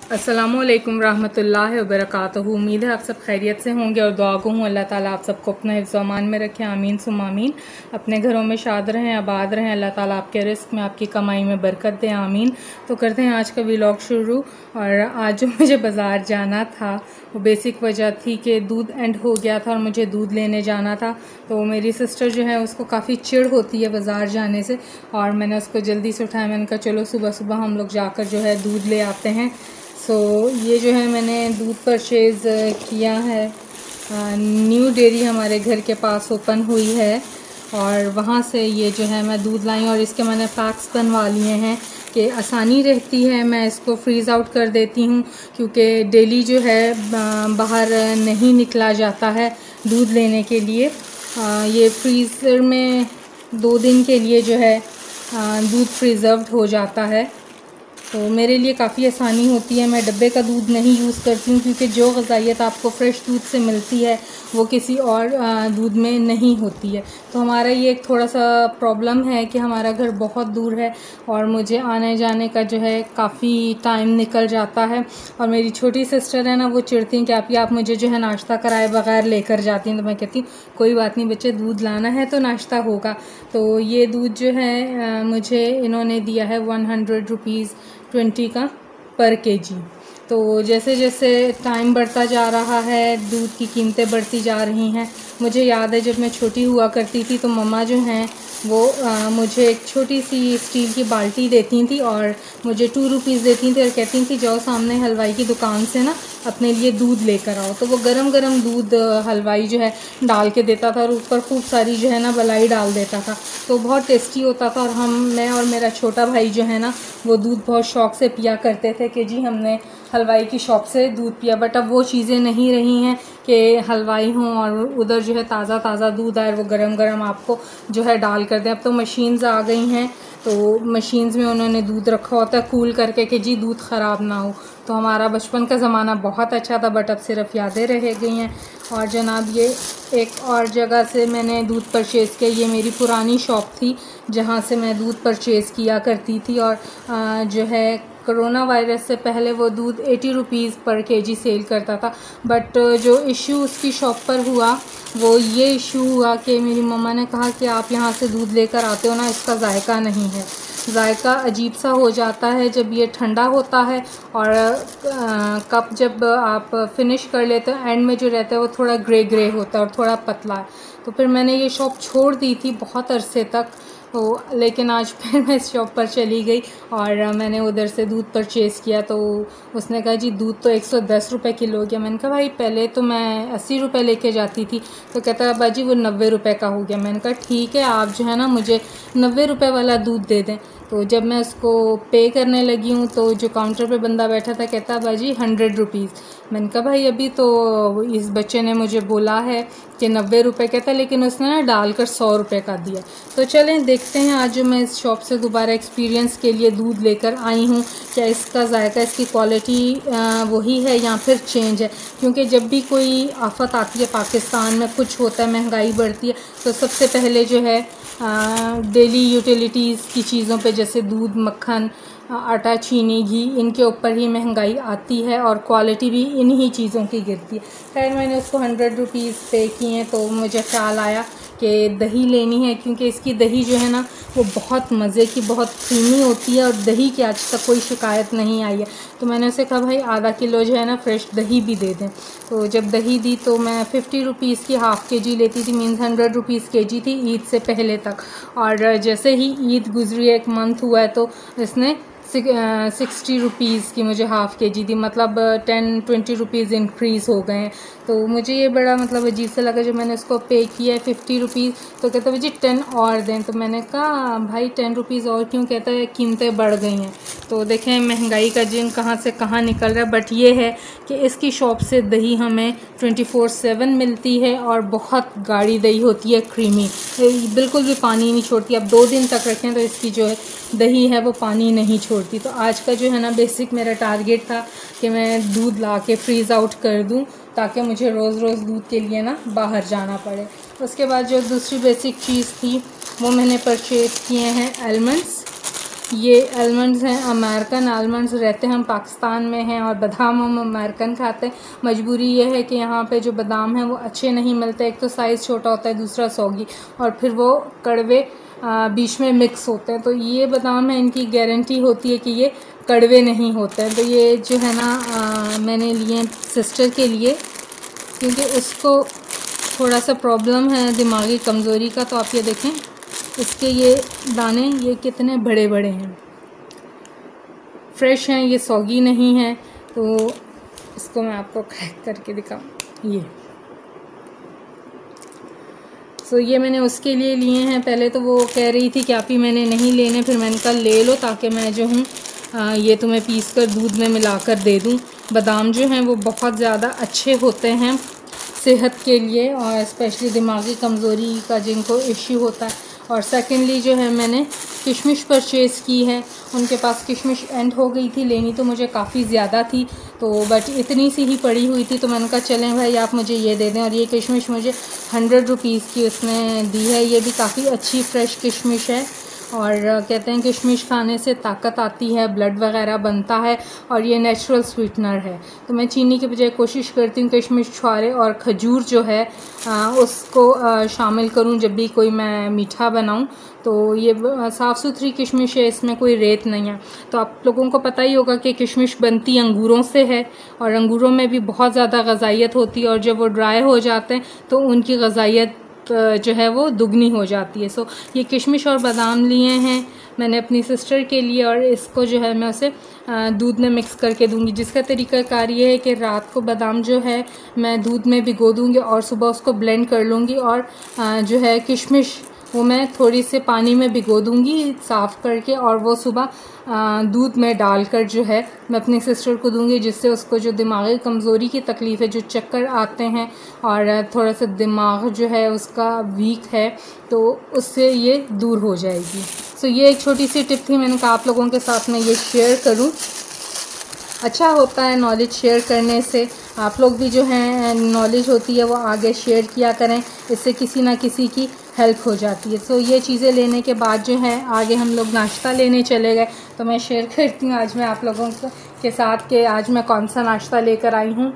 अस्सलामुअलैकुम रहमतुल्लाहि व बरकातहू। उम्मीद है आप सब खैरियत से होंगे और दुआ को हूँ अल्लाह ताला आप सबको अपना हिफ्ज़ व अमान में रखें। आमीन सुम्मा आमीन। अपने घरों में शाद रहें, आबाद रहें। अल्लाह ताला आपके रिस्क में, आपकी कमाई में बरकत दें। आमीन। तो करते हैं आज का व्लॉग शुरू। और आज जो मुझे बाज़ार जाना था वो बेसिक वजह थी कि दूध एंड हो गया था और मुझे दूध लेने जाना था। तो मेरी सिस्टर जो है उसको काफ़ी चिढ़ होती है बाज़ार जाने से, और मैंने उसको जल्दी से उठाया। मैंने कहा चलो सुबह सुबह हम लोग जाकर जो है दूध ले आते हैं। सो ये जो है मैंने दूध परचेज़ किया है। न्यू डेयरी हमारे घर के पास ओपन हुई है और वहाँ से ये जो है मैं दूध लाई और इसके मैंने पैक्स बनवा लिए हैं कि आसानी रहती है। मैं इसको फ्रीज़ आउट कर देती हूँ क्योंकि डेली जो है बाहर नहीं निकला जाता है दूध लेने के लिए। ये फ्रीज़र में 2 दिन के लिए जो है दूध प्रिजर्व्ड हो जाता है, तो मेरे लिए काफ़ी आसानी होती है। मैं डब्बे का दूध नहीं यूज़ करती हूँ क्योंकि जो ग़ज़ाइयत आपको फ़्रेश दूध से मिलती है वो किसी और दूध में नहीं होती है। तो हमारा ये एक थोड़ा सा प्रॉब्लम है कि हमारा घर बहुत दूर है और मुझे आने जाने का जो है काफ़ी टाइम निकल जाता है। और मेरी छोटी सिस्टर है ना, वो चिढ़ती हैं कि आप मुझे जो है नाश्ता कराए बग़ैर लेकर जाती हैं। तो मैं कहती हूँ कोई बात नहीं बच्चे, दूध लाना है तो नाश्ता होगा। तो ये दूध जो है मुझे इन्होंने दिया है 100 रुपीज़ 20 का पर केजी। तो जैसे जैसे टाइम बढ़ता जा रहा है दूध की कीमतें बढ़ती जा रही हैं। मुझे याद है जब मैं छोटी हुआ करती थी तो मम्मा जो हैं वो मुझे एक छोटी सी स्टील की बाल्टी देती थी और मुझे 2 रुपीज़ देती थी और कहती थी जाओ सामने हलवाई की दुकान से ना अपने लिए दूध लेकर आओ। तो वो गरम गरम दूध हलवाई जो है डाल के देता था और ऊपर खूब सारी जो है ना मलाई डाल देता था, तो बहुत टेस्टी होता था। और मैं और मेरा छोटा भाई जो है ना वो दूध बहुत शौक़ से पिया करते थे कि जी हमने हलवाई की शॉप से दूध पिया। बट अब वो चीज़ें नहीं रही हैं कि हलवाई हों और उधर जो है ताज़ा ताज़ा दूध आए वो गरम गरम आपको जो है डाल कर दें। अब तो मशीन्स आ गई हैं, तो मशीन्स में उन्होंने दूध रखा होता है कूल करके कि जी दूध ख़राब ना हो। तो हमारा बचपन का ज़माना बहुत अच्छा था, बट अब सिर्फ यादें रह गई हैं। और जनाब ये एक और जगह से मैंने दूध परचेज़ किया। ये मेरी पुरानी शॉप थी जहाँ से मैं दूध परचेज़ किया करती थी। और जो है कोरोना वायरस से पहले वो दूध 80 रुपीज़ पर केजी सेल करता था। बट जो इशू उसकी शॉप पर हुआ वो ये इशू हुआ कि मेरी मम्मा ने कहा कि आप यहाँ से दूध लेकर आते हो ना, इसका जायका नहीं है, जायका अजीब सा हो जाता है जब ये ठंडा होता है। और कप जब आप फिनिश कर लेते हो एंड में जो रहता है वो थोड़ा ग्रे ग्रे होता है और थोड़ा पतला है। तो फिर मैंने ये शॉप छोड़ दी थी बहुत अरसे तक। तो लेकिन आज फिर मैं इस शॉप पर चली गई और मैंने उधर से दूध परचेज़ किया। तो उसने कहा जी दूध तो 110 रुपये किलो हो गया। मैंने कहा भाई पहले तो मैं 80 रुपये लेके जाती थी। तो कहता है बाजी वो 90 रुपये का हो गया। मैंने कहा ठीक है आप जो है ना मुझे 90 रुपये वाला दूध दे दें। तो जब मैं उसको पे करने लगी हूँ तो जो काउंटर पे बंदा बैठा था कहता बाजी 100 रुपीज़। मैंने कहा भाई अभी तो इस बच्चे ने मुझे बोला है कि 90 रुपये कहता, लेकिन उसने ना डालकर 100 रुपये का दिया। तो चलें देखते हैं आज जो मैं इस शॉप से दोबारा एक्सपीरियंस के लिए दूध लेकर आई हूँ, क्या इसका जायका, इसकी क्वालिटी वही है या फिर चेंज है। क्योंकि जब भी कोई आफत आती है पाकिस्तान में, कुछ होता है, महंगाई बढ़ती है, तो सबसे पहले जो है डेली यूटिलिटीज़ की चीज़ों पे जैसे दूध, मक्खन, आटा, चीनी, घी, इनके ऊपर ही महंगाई आती है और क्वालिटी भी इन्हीं चीज़ों की गिरती है। खैर मैंने उसको 100 रुपीज़ पे किए हैं। तो मुझे ख्याल आया कि दही लेनी है क्योंकि इसकी दही जो है ना वो बहुत मज़े की, बहुत क्रीमी होती है और दही की आज तक कोई शिकायत नहीं आई है। तो मैंने उसे कहा भाई आधा किलो जो है ना फ्रेश दही भी दे दें। तो जब दही दी तो मैं 50 रुपीज़ की हाफ़ केजी लेती थी, मीन्स 100 रुपीज़ केजी थी ईद से पहले तक। और जैसे ही ईद गुजरी, 1 मंथ हुआ है, तो इसने 60 रुपीज़ की मुझे हाफ़ केजी दी, मतलब 10-20 रुपीज़ इंक्रीज़ हो गए हैं। तो मुझे ये बड़ा मतलब अजीब सा लगा जब मैंने उसको पे किया है 50 रुपीज़। तो कहता है जी 10 और दें। तो मैंने कहा भाई 10 रुपीज़ और क्यों, कहता है कीमतें बढ़ गई हैं। तो देखें महंगाई का जिन कहाँ से कहाँ निकल रहा है। बट ये है कि इसकी शॉप से दही हमें 24/7 मिलती है और बहुत गाढ़ी दही होती है, क्रीमी, बिल्कुल भी पानी नहीं छोड़ती। अब 2 दिन तक रखें तो इसकी जो है दही है वो पानी नहीं छोड़ती। तो आज का जो है ना बेसिक मेरा टारगेट था कि मैं दूध ला के फ्रीज़ आउट कर दूं ताकि मुझे रोज़ रोज़ दूध के लिए ना बाहर जाना पड़े। उसके बाद जो दूसरी बेसिक चीज़ थी वो मैंने परचेज़ किए हैं आलमंड्स। ये आलमंड्स हैं, अमेरिकन आलमंड्स, रहते हम पाकिस्तान में हैं और बादाम हम अमेरिकन खाते हैं। मजबूरी ये है कि यहाँ पे जो बादाम हैं वो अच्छे नहीं मिलते, एक तो साइज़ छोटा होता है, दूसरा सौगी, और फिर वो कड़वे बीच में मिक्स होते हैं। तो ये बादाम है, इनकी गारंटी होती है कि ये कड़वे नहीं होते हैं। तो ये जो है ना मैंने लिए सिस्टर के लिए, क्योंकि उसको थोड़ा सा प्रॉब्लम है दिमागी कमज़ोरी का। तो आप ये देखें इसके ये दाने ये कितने बड़े बड़े हैं, फ्रेश हैं, ये सौगी नहीं है। तो इसको मैं आपको क्रैक करके दिखाऊँ। ये ये मैंने उसके लिए लिए हैं। पहले तो वो कह रही थी कि आप ही मैंने नहीं लेने, फिर मैंने कहा ले लो ताकि मैं जो हूँ ये तुम्हें पीस कर दूध में मिलाकर दे दूँ। बादाम जो हैं वो बहुत ज़्यादा अच्छे होते हैं सेहत के लिए, और स्पेशली दिमागी कमज़ोरी का जिनको इश्यू होता है। और सेकेंडली जो है मैंने किशमिश परचेज़ की है। उनके पास किशमिश एंड हो गई थी, लेनी तो मुझे काफ़ी ज़्यादा थी, तो बट इतनी सी ही पड़ी हुई थी, तो मैंने कहा चलें भाई आप मुझे ये दे दें। और ये किशमिश मुझे 100 रुपीज़ की उसने दी है। ये भी काफ़ी अच्छी फ्रेश किशमिश है, और कहते हैं किशमिश खाने से ताकत आती है, ब्लड वगैरह बनता है, और ये नेचुरल स्वीटनर है। तो मैं चीनी के बजाय कोशिश करती हूँ किशमिश, छुआरे और खजूर जो है उसको शामिल करूँ जब भी कोई मैं मीठा बनाऊँ। तो ये साफ़ सुथरी किशमिश है, इसमें कोई रेत नहीं है। तो आप लोगों को पता ही होगा कि किशमिश बनती अंगूरों से है, और अंगूरों में भी बहुत ज़्यादा ग़ज़ाइयत होती है, और जब वो ड्राई हो जाते हैं तो उनकी ग़ज़ाइयत जो है वो दुगनी हो जाती है। ये किशमिश और बादाम लिए हैं मैंने अपनी सिस्टर के लिए, और इसको जो है मैं उसे दूध में मिक्स करके दूंगी। जिसका तरीक़ाकार ये है कि रात को बादाम जो है मैं दूध में भिगो दूंगी और सुबह उसको ब्लेंड कर लूँगी, और जो है किशमिश वो मैं थोड़ी से पानी में भिगो दूंगी साफ़ करके, और वो सुबह दूध में डालकर जो है मैं अपनी सिस्टर को दूंगी, जिससे उसको जो दिमागी कमज़ोरी की तकलीफ़ है, जो चक्कर आते हैं और थोड़ा सा दिमाग जो है उसका वीक है, तो उससे ये दूर हो जाएगी। ये एक छोटी सी टिप थी, मैंने कहा आप लोगों के साथ मैं ये शेयर करूं। अच्छा होता है नॉलेज शेयर करने से, आप लोग भी जो है नॉलेज होती है वो आगे शेयर किया करें, इससे किसी ना किसी की हेल्प हो जाती है। ये चीज़ें लेने के बाद जो है आगे हम लोग नाश्ता लेने चले गए। तो मैं शेयर करती हूँ आज मैं आप लोगों के साथ कि आज मैं कौन सा नाश्ता लेकर आई हूँ।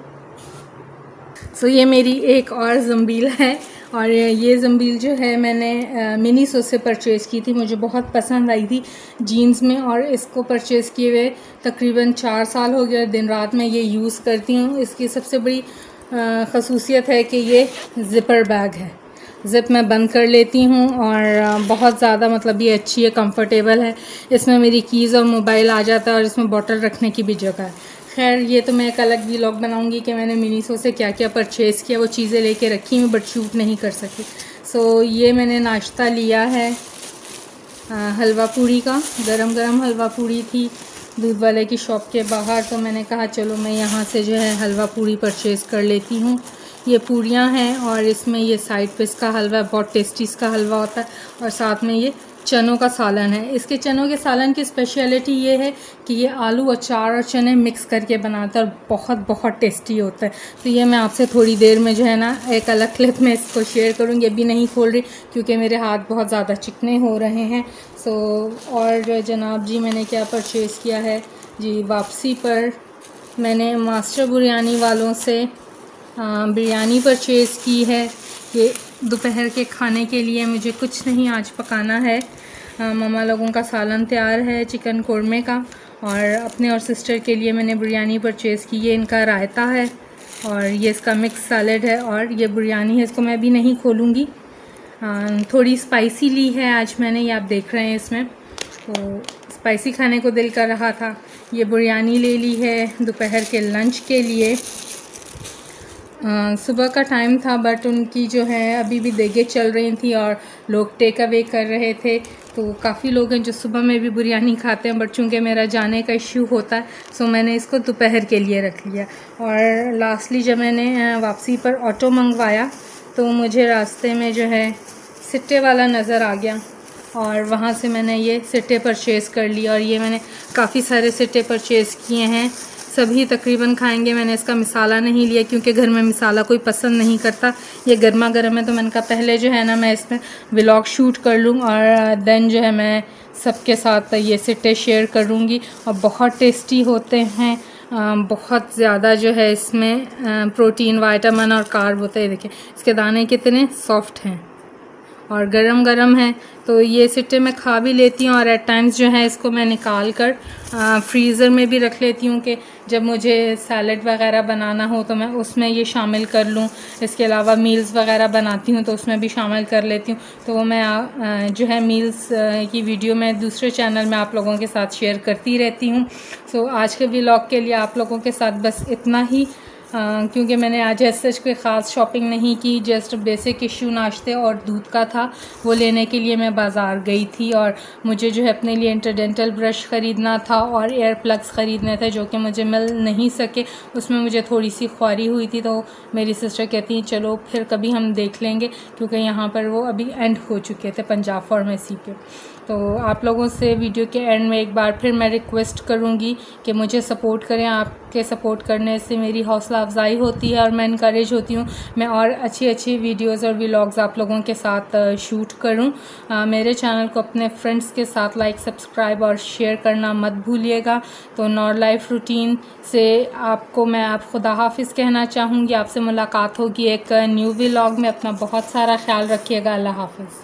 ये मेरी एक और ज़ंबील है, और ये ज़ंबील जो है मैंने मिनीसो से परचेज़ की थी, मुझे बहुत पसंद आई थी जीन्स में, और इसको परचेज़ किए हुए तकरीबन 4 साल हो गया। दिन रात मैं ये यूज़ करती हूँ। इसकी सबसे बड़ी ख़सूसियत है कि ये ज़िपर बैग है, ज़िप मैं बंद कर लेती हूँ, और बहुत ज़्यादा मतलब ये अच्छी है, कंफर्टेबल है। इसमें मेरी कीज़ और मोबाइल आ जाता है, और इसमें बॉटल रखने की भी जगह है। खैर ये तो मैं एक अलग व्लॉग बनाऊंगी कि मैंने मिनीसो से क्या क्या परचेज़ किया, वो चीज़ें लेके रखी हूँ बट शूट नहीं कर सकी। ये मैंने नाश्ता लिया है हलवा पूड़ी का, गरम गरम हलवा पूड़ी थी दूध वाले की शॉप के बाहर, तो मैंने कहा चलो मैं यहाँ से जो है हलवा पूड़ी परचेज़ कर लेती हूँ। ये पूड़ियाँ हैं, और इसमें ये साइड पे इसका हलवा बहुत टेस्टी इसका हलवा होता है, और साथ में ये चनों का सालन है। इसके चनों के सालन की स्पेशलिटी ये है कि ये आलू, अचार और चने मिक्स करके बनाता है, और बहुत बहुत टेस्टी होता है। तो ये मैं आपसे थोड़ी देर में जो है ना एक अलग क्लिप में इसको शेयर करूँगी। अभी नहीं खोल रही क्योंकि मेरे हाथ बहुत ज़्यादा चिकने हो रहे हैं। और जनाब जी मैंने क्या परचेज़ किया है जी, वापसी पर मैंने मास्टर बिरयानी वालों से बिरयानी परचेज़ की है। ये दोपहर के खाने के लिए मुझे कुछ नहीं आज पकाना है। मम्मा लोगों का सालन तैयार है चिकन कोरमे का, और अपने और सिस्टर के लिए मैंने बिरयानी परचेज़ की। ये इनका रायता है, और ये इसका मिक्स सैलेड है, और ये बिरयानी है। इसको मैं भी नहीं खोलूँगी। थोड़ी स्पाइसी ली है आज मैंने, ये आप देख रहे हैं इसमें, तो स्पाइसी खाने को दिल कर रहा था। ये बिरयानी ले ली है दोपहर के लंच के लिए। सुबह का टाइम था बट उनकी जो है अभी भी देगे चल रही थी, और लोग टेक अवे कर रहे थे। तो काफ़ी लोग हैं जो सुबह में भी बिरयानी खाते हैं, बट चूँकि मेरा जाने का इश्यू होता है मैंने इसको दोपहर के लिए रख लिया। और लास्टली जब मैंने वापसी पर ऑटो मंगवाया तो मुझे रास्ते में जो है सिट्टे वाला नज़र आ गया, और वहाँ से मैंने ये सिट्टे परचेज़ कर लिया। और ये मैंने काफ़ी सारे सिट्टे परचेज़ किए हैं, सभी तकरीबन खाएंगे। मैंने इसका मिसाला नहीं लिया क्योंकि घर में मिसाला कोई पसंद नहीं करता। ये गर्मा गर्म है, तो मैंने कहा पहले जो है ना मैं इसमें व्लॉग शूट कर लूँ, और देन जो है मैं सबके साथ ये सिट्टे शेयर करूँगी और बहुत टेस्टी होते हैं। बहुत ज़्यादा जो है इसमें प्रोटीन, विटामिन और कार्ब होते हैं। देखिए इसके दाने कितने सॉफ्ट हैं और गरम गरम है, तो ये सिट्टे मैं खा भी लेती हूँ और एट टाइम्स जो है इसको मैं निकाल कर फ्रीज़र में भी रख लेती हूँ कि जब मुझे सैलड वगैरह बनाना हो तो मैं उसमें ये शामिल कर लूँ। इसके अलावा मील्स वगैरह बनाती हूँ तो उसमें भी शामिल कर लेती हूँ। तो वो मैं जो है मील्स की वीडियो मैं दूसरे चैनल में आप लोगों के साथ शेयर करती रहती हूँ। सो आज के व्लॉग के लिए आप लोगों के साथ बस इतना ही, क्योंकि मैंने आज ऐसे कोई ख़ास शॉपिंग नहीं की, जस्ट बेसिक इशू नाश्ते और दूध का था, वो लेने के लिए मैं बाज़ार गई थी और मुझे जो है अपने लिए इंटरडेंटल ब्रश ख़रीदना था और एयर प्लग्स ख़रीदने थे जो कि मुझे मिल नहीं सके। उसमें मुझे थोड़ी सी ख्वारी हुई थी, तो मेरी सिस्टर कहती हैं चलो फिर कभी हम देख लेंगे, क्योंकि यहाँ पर वो अभी एंड हो चुके थे पंजाब फार्मेसी के। तो आप लोगों से वीडियो के एंड में एक बार फिर मैं रिक्वेस्ट करूँगी कि मुझे सपोर्ट करें। आपके सपोर्ट करने से मेरी हौसला अफजाई होती है और मैं इनकरेज होती हूँ मैं और अच्छी वीडियोस और व्लॉग्स आप लोगों के साथ शूट करूँ। मेरे चैनल को अपने फ्रेंड्स के साथ लाइक, सब्सक्राइब और शेयर करना मत भूलिएगा। तो नॉर लाइफ रूटीन से आपको मैं आप खुदा हाफिज़ कहना चाहूँगी। आपसे मुलाकात होगी एक न्यू व्लॉग में। अपना बहुत सारा ख्याल रखिएगा। अल्लाह हाफिज़।